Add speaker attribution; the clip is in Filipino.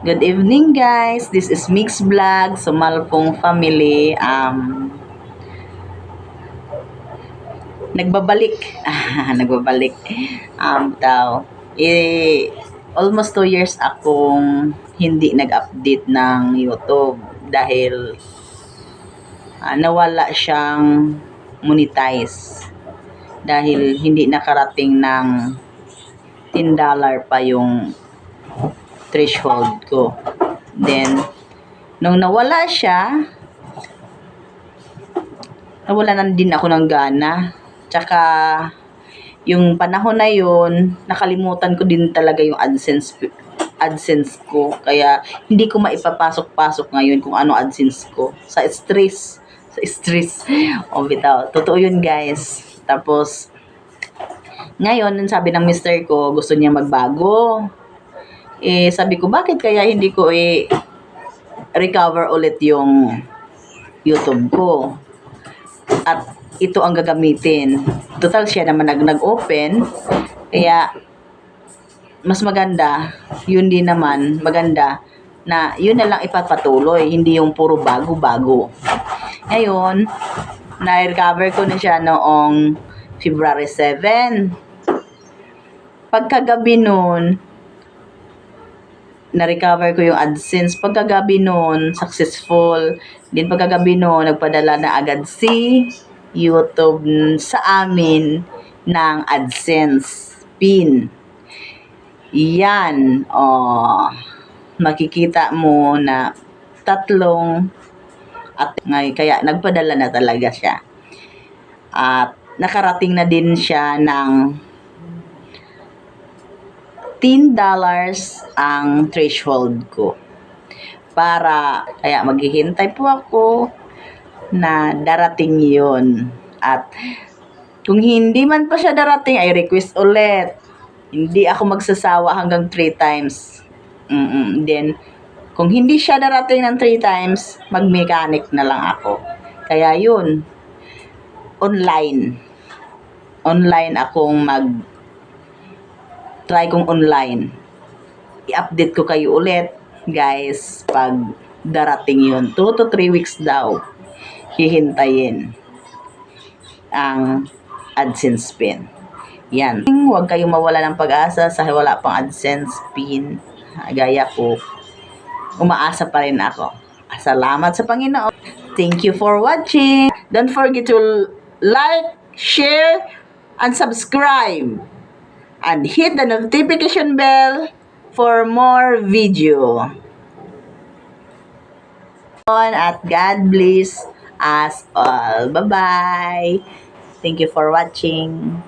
Speaker 1: Good evening guys, this is Mix Vlog, Sumalpong Family. Nagbabalik. Nagbabalik. Daw. Almost 2 years akong hindi nag-update ng YouTube dahil nawala siyang monetize dahil hindi nakarating ng $10 pa yung threshold ko. Then, nung nawala siya, nawala na din ako ng gana. Tsaka, yung panahon na yun, nakalimutan ko din talaga yung AdSense ko. Kaya, hindi ko maipapasok-pasok ngayon kung ano AdSense ko. Sa stress. O, bitaw. Totoo yun, guys. Tapos, ngayon, sabi ng mister ko, gusto niya magbago. Sabi ko, bakit kaya hindi ko recover ulit yung YouTube ko? At ito ang gagamitin. Total siya naman nag-open. Kaya, mas maganda, yun din naman, maganda, na yun na lang ipapatuloy, hindi yung puro bago-bago. Ngayon, na-recover ko na siya noong February 7. Pagkagabi noon, na-recover ko yung AdSense. Pagkagabi noon, successful. Din pagkagabi noon, nagpadala na agad si YouTube sa amin ng AdSense PIN. Yan. Makikita mo na tatlong at kaya nagpadala na talaga siya. At nakarating na din siya ng $10 ang threshold ko. Kaya maghihintay po ako na darating yun. At kung hindi man pa siya darating, ay request ulit. Hindi ako magsasawa hanggang 3 times. Then, kung hindi siya darating ng 3 times, mag-mechanic na lang ako. Kaya yun, online akong try kong online. I-update ko kayo ulit, guys, pag darating yun. 2 to 3 weeks daw. Hihintayin ang AdSense PIN. Yan. Huwag kayong mawala ng pag-asa sa wala pang AdSense PIN. Gaya ko, umaasa pa rin ako. Salamat sa Panginoon. Thank you for watching. Don't forget to like, share, and subscribe. And hit the notification bell for more video. At God bless us all. Bye-bye. Thank you for watching.